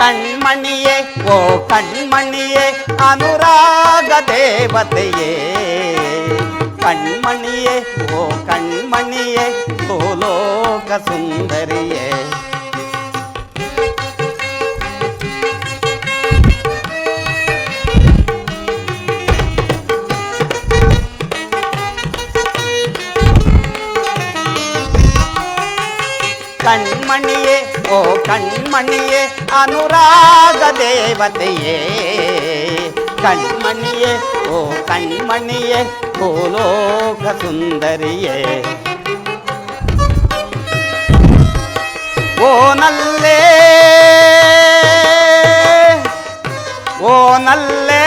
ಕಣ್ಮಣಿಯೇ ಓ ಕಣ್ಮಣಿಯೇ ಅನುರಾಗ ದೇವತೆಯೇ ಕಣ್ಮಣಿಯೇ ಓ ಕಣ್ಮಣಿಯೇ ಭೂಲೋಕ ಸುಂದರಿಯೇ ಕಣ್ಮಣಿಯೇ ಓ ಕಣ್ಮಣಿಯೇ ಅನುರಾಗ ದೇವತೆಯೇ ಕಣ್ಮಣಿಯೇ ಓ ಕಣ್ಮಣಿಯೇ ಭೂಲೋಕ ಸುಂದರಿಯೇ ಓ ನಲ್ಲೇ ಓ ನಲ್ಲೇ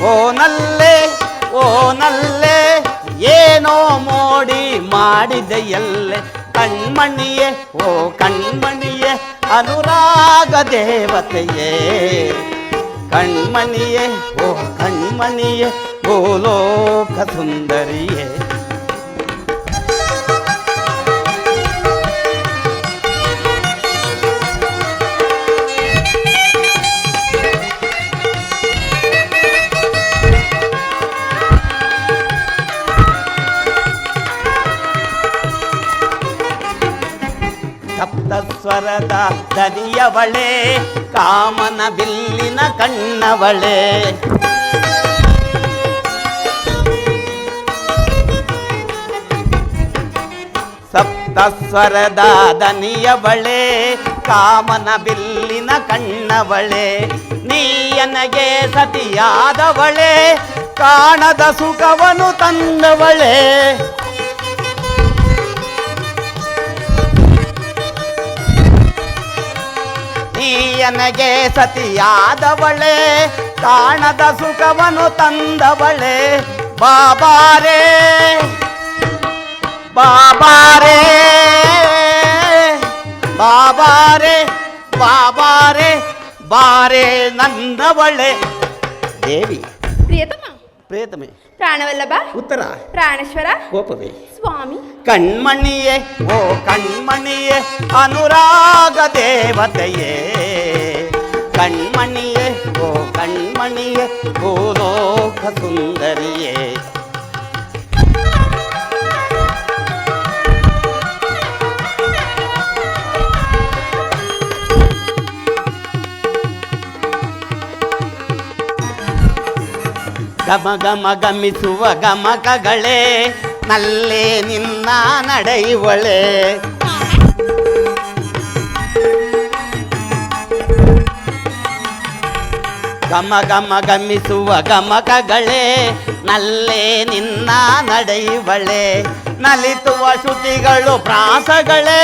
ಓ ನಲ್ಲೇ ಓ ನಲ್ಲೇ ಏನೋ ಮೋಡಿ ಮಾಡಿದೆಯಲ್ಲೇ ಕಣ್ಮಣಿಯೇ ಓ ಕಣ್ಮಣಿಯೇ ಅನುರಾಗ ದೇವತೆಯೇ ಕಣ್ಮಣಿಯೇ ಓ ಕಣ್ಮಣಿಯೇ ಭೂಲೋಕ ಸುಂದರಿಯೇ ಸಪ್ತಸ್ವರದ ದನಿಯವಳೆ ಕಾಮನ ಬಿಲ್ಲಿನ ಕಣ್ಣವಳೆ ಸಪ್ತಸ್ವರದ ದನಿಯವಳೆ ಕಾಮನ ಬಿಲ್ಲಿನ ಕಣ್ಣವಳೆ ನೀಯನಗೆ ಸತಿಯಾದವಳೆ ಕಾಣದ ಸುಖವನು ತಂದವಳೆ ನೀಯನಗೆ ಸತಿಯಾದವಳೆ ಕಾಣದ ಸುಖವನು ತಂದವಳೆ ಬಾಬಾರೇ ಬಾಬಾರೇ ಬಾಬಾರೇ ಬಾಬಾರೇ ಬಾರೇ ನನ್ನವಳೆ ದೇವಿ ಪ್ರಿಯತಮ ಪ್ರಿಯತಮೆ ಪ್ರಾಣವಲ್ಲಭ ಉತ್ತರ ಪ್ರಾಣೇಶ್ವರ ಗೋಪವೇ ಸ್ವಾಮಿ ಕಣ್ಮಣಿಯೇ ಓ ಕಣ್ಮಣಿಯೇ ಅನುರಾಗ ದೇವತೆಯೇ ಕಣ್ಮಣಿಯೇ ಓ ಕಣ್ಮಣಿಯೇ ಭೂಲೋಕ ಸುಂದರಿಯೇ ಗಮ ಗಮ ಗಮಿಸುವ ಗಮಕಗಳೇ ನಲ್ಲೇ ನಿನ್ನ ನಡೆಯುವಳೆ ಗಮ ಗಮ ಗಮಿಸುವ ಗಮಕಗಳೇ ನಲ್ಲೇ ನಿನ್ನ ನಡೆಯುವಳೆ ನಲಿತುವ ಶ್ರುತಿಗಳು ಪ್ರಾಸಗಳೇ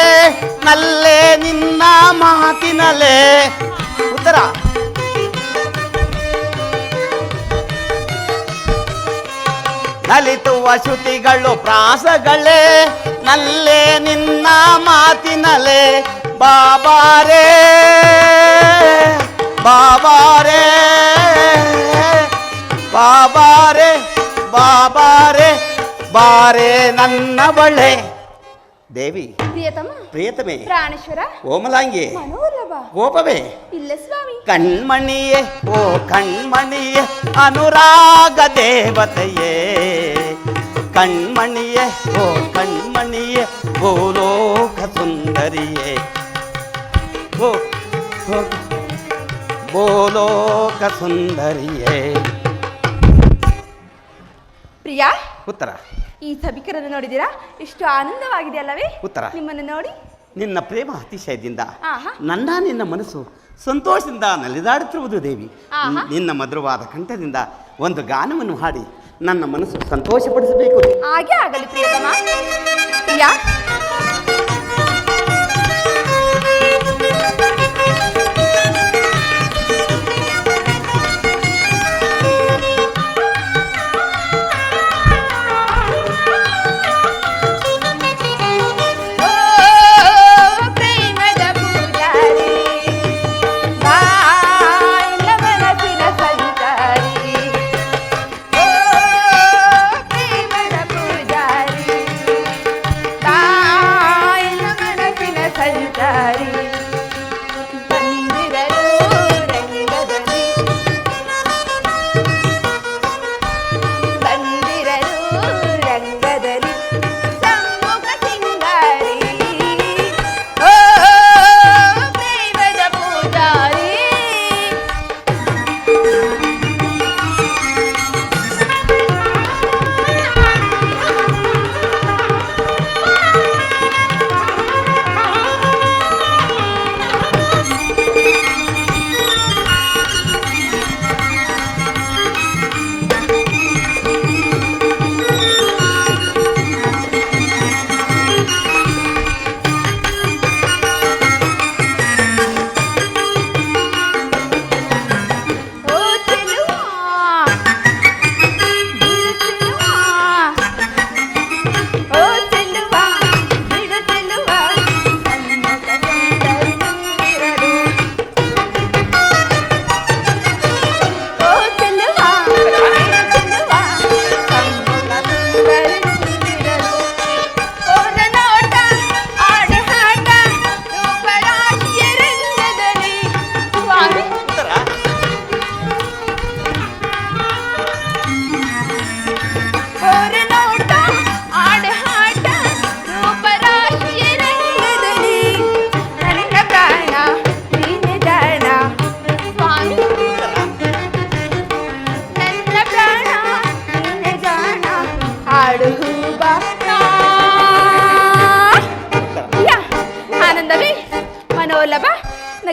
ನಲ್ಲೇ ನಿನ್ನ ಮಾತಿನಲೇ ಉತ್ತರ ನಲಿತುವ ಶ್ರುತಿಗಳು ಪ್ರಾಸಗಳೇ ನಲ್ಲೇ ನಿನ್ನ ಮಾತಿನಲೇ ಬಾಬಾರೇ ಬಾಬಾರೇ ಬಾಬಾರೇ ಬಾಬಾರೇ ಬಾರೇ ನನ್ನವಳೆ ದೇವಿ ಪ್ರಿಯತಮ ಪ್ರಿಯತಮೆ ಪ್ರಾಣೇಶ್ವರ ಕೋಮಲಾಂಗಿ ಮನೋರಭ ಗೋಪವೇ ಇಲ್ಲ ಸ್ವಾಮಿ ಕಣ್ಮಣಿಯೇ ಓ ಕಣ್ಮಣಿಯೇ ಅನುರಾಗ ದೇವತೆಯೇ ಕಣ್ಮಣಿಯೇ ಓ ಕಣ್ಮಣಿಯೇ ಭೂಲೋಕ ಸುಂದರಿಯೇ ಓ ಭೂಲೋಕ ಸುಂದರಿಯೇ ಪ್ರಿಯಾ ಉತ್ತರ ಈ ಸಭಿಕರನ್ನು ನೋಡಿದ್ದೀರಾ ಎಷ್ಟು ಆನಂದವಾಗಿದೆ ಅಲ್ಲವೇ ಉತ್ತರ ನಿಮ್ಮನ್ನು ನೋಡಿ ನಿನ್ನ ಪ್ರೇಮ ಅತಿಶಯದಿಂದ ಆಹಾ ನಿನ್ನ ಮನಸ್ಸು ಸಂತೋಷದಿಂದ ನಲಿದಾಡುತ್ತಿರುವುದು ದೇವಿ ಆಹಾ. ನಿನ್ನ ಮಧುರವಾದ ಕಂಠದಿಂದ ಒಂದು ಗಾನವನ್ನು ಹಾಡಿ ನನ್ನ ಮನಸ್ಸು ಸಂತೋಷಪಡಿಸಬೇಕು ಹಾಗೆ ಆಗಲಿ ಪ್ರಿಯತಮ ಪ್ರಿಯಾ Bye.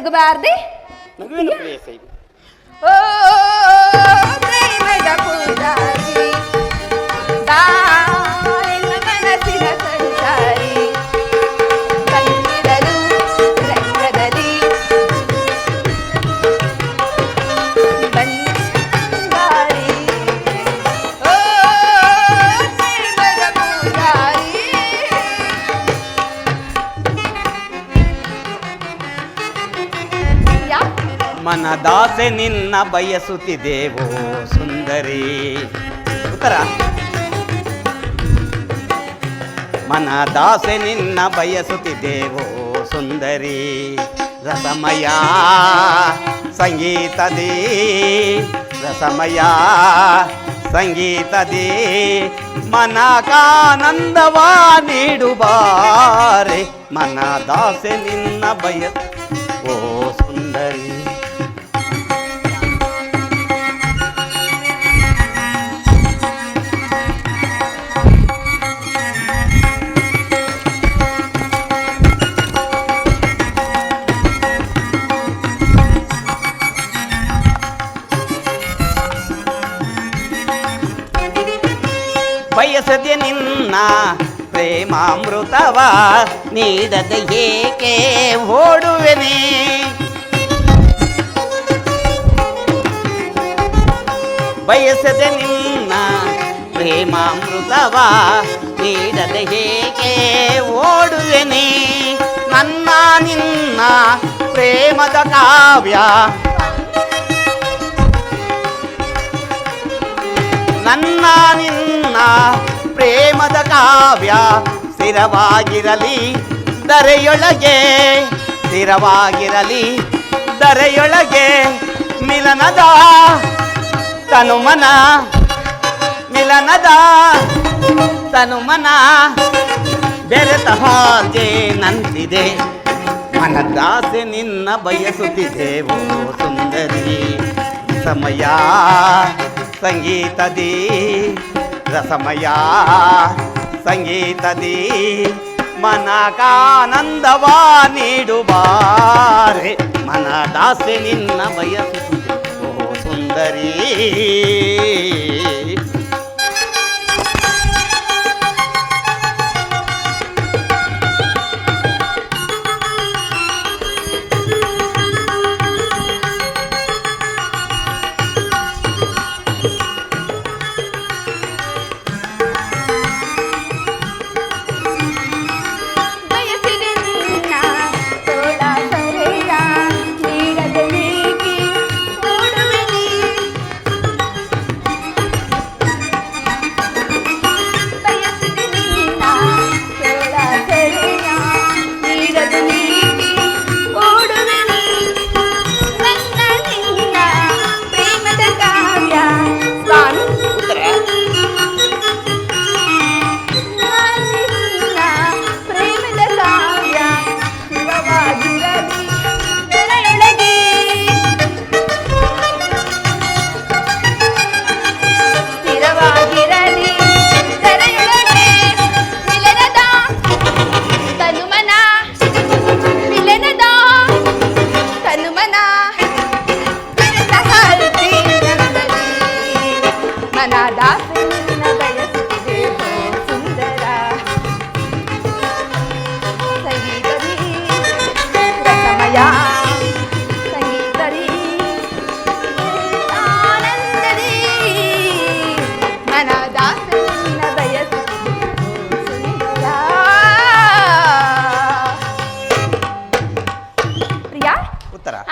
ನಗಬಾರ್ದೆ? ನಗುವಿನ ಪ್ರೇಯಸಿ. ಓ ಪ್ರೇಮದ ಪೂಜಾರಿ, ಬಾ ನನ್ನ ಮನಸ್ಸಿನ ಸಂಚಾರಿ, ಬಂದಿರಲು ರಂಗದಲ್ಲಿ ಬಂಗಾರಿ. ಓ ಪ್ರೇಮದ ಪೂಜಾರಿ. ಮನದಾಸೆ ನಿನ್ನ ಬಯಸುತ್ತಿದ್ದೇವೋ ಸುಂದರಿ. ಉತ್ತರ. ಮನದಾಸೆ ನಿನ್ನ ಬಯಸುತ್ತಿದ್ದೇವೋ ಸುಂದರಿ, ರಸಮಯ ಸಂಗೀತದಿ, ರಸಮಯ ಸಂಗೀತದಿ ಮನಕಾನಂದವ ನೀಡುಬಾರೆ. ಮನದಾಸೆ ನಿನ್ನ ಓ ಸುಂದರಿ. ಬಯಸದೆ ನಿನ್ನ ಪ್ರೇಮಾಮೃತವ ನೀಡದೆ ಏಕೆ ಓಡುವೆನೆ. ಬಯಸದೆ ನಿನ್ನ ಪ್ರೇಮಾಮೃತವ ನೀಡದೆ ಏಕೆ ಓಡುವೆನೆ. ನನ್ನ ನಿನ್ನ ಪ್ರೇಮದ ಕಾವ್ಯ, ನನ್ನ ನಿನ್ನ ಪ್ರೇಮದ ಕಾವ್ಯ ಸ್ಥಿರವಾಗಿರಲಿ ಧರೆಯೊಳಗೆ, ಸ್ಥಿರವಾಗಿರಲಿ ಧರೆಯೊಳಗೆ. ಮಿಲನದ ತನುಮನ, ಮಿಲನದ ತನುಮನ ಬೆರೆತ ಹಾಗೆ ನಂತಿದೆ. ಮನದಾಸೆ ನಿನ್ನ ಬಯಸುತ್ತಿದ್ದೇವೋ ಸುಂದರಿ, ಸಮಯ ಸಂಗೀತದಿ, ರಸಮಯ ಸಂಗೀತದಿ ಮನಕಾನಂದವ ನೀಡುಬಾರೆ. ಮನದಾಸೆ ನಿನ್ನ ಬಯಸುತ್ತಿದ್ದೇವೋ ಸುಂದರಿ.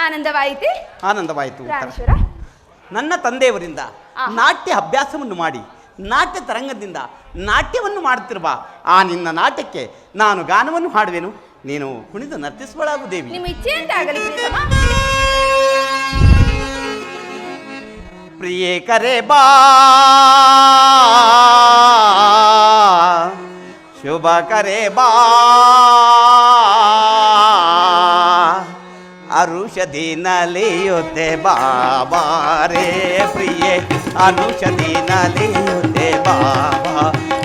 ಆನಂದವಾಯಿತೆ? ಆನಂದವಾಯಿತು. ನನ್ನ ತಂದೆಯವರಿಂದ ನಾಟ್ಯ ಅಭ್ಯಾಸವನ್ನು ಮಾಡಿ ನಾಟ್ಯ ತರಂಗದಿಂದ ನಾಟ್ಯವನ್ನು ಮಾಡುತ್ತಿರುವ ಆ ನಿನ್ನ ನಾಟ್ಯಕ್ಕೆ ನಾನು ಗಾನವನ್ನು ಹಾಡುವೆನು, ನೀನು ಕುಣಿದು ನರ್ತಿಸುವಳಾಗು ದೇವಿ. ನಿಮ್ಮ ಇಚ್ಛೆ ಅಂತ ಆಗಲಿ ಪ್ರಿಯೇ ಕರೆ ಬಾ ಶುಭ ಕರೆ ಬಾ ಅರುಷದಿ ನಲಿಯುತ್ತೆ ಬಾಬಾ ರೇ ಪ್ರಿಯೆ ಅನುಷದಿ ನಲಿಯುತ್ತೆ ಬಾಬಾ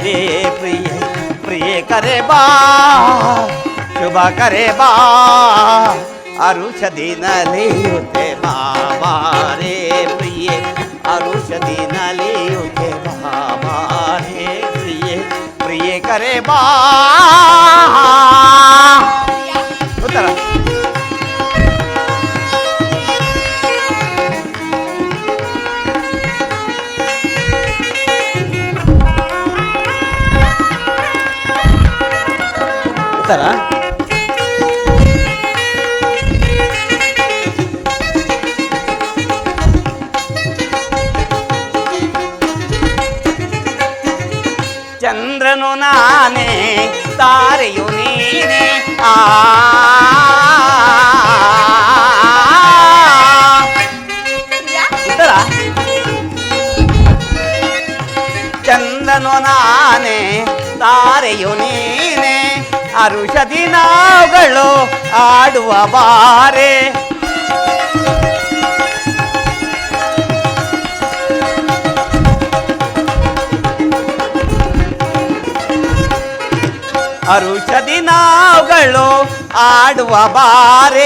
ರೇ ಪ್ರಿಯೆ ಪ್ರಿಯೆ ಕರೆ ಬಾ ಶುಭ ಕರೆ ಬಾ ಅರುಷದಿ ನಲಿಯುತ್ತೆ ಬಾಬಾರೇ ಪ್ರಿಯೆ ಅರುಷದಿ ನಲಿಯುತ್ತೆ ಬಾಬಾರೇ ಪ್ರಿಯೆ ಪ್ರಿಯೆ ಕರೆ ಬಾ ಉತ್ತರ ಉತ್ತರ ಚಂದ್ರನು ನಾನೇ ತಾರೆಯು ನೀನೆ ಉತ್ತರ ಚಂದ್ರನು ನಾನೇ ತಾರೆಯು ನೀನೆ ಅರುಷದಿ ನಾವುಗಳು ಆಡುವ ಬಾರೆ ಅರುಷದಿ ನಾವುಗಳು ಆಡುವ ಬಾರೆ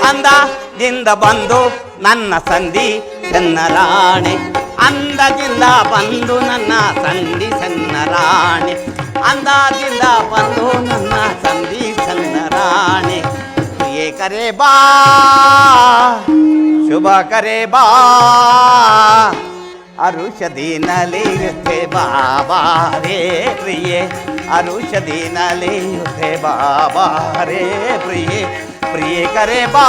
ಅಂದದಿಂದ ಬಂದು ನನ್ನ ಸಂಧಿ ಚೆನ್ನರಾಣೆ ಅಂದದಿಂದ ಬಂದು ನನ್ನ ಸಂಧಿ ಚೆನ್ನರಾಣೆ ಅಂದದಿಂದ ಬಂದು ನನ್ನ ಸಂಧಿ ಚೆನ್ನರಾಣೆ ಪ್ರಿಯೆ ಕರೆ ಬಾ ಶುಭ ಕರೆ ಬಾ ಅರುಷದಿ ನಲಿಯುತ್ತೆ ಬಾಬಾರೇ ಪ್ರಿಯೆ ಅರುಷದಿ ನಲಿಯುತ್ತೆ ಬಾಬಾರೇ ಪ್ರಿಯೆ ಪ್ರಿಯೆ ಕರೆ ಬಾ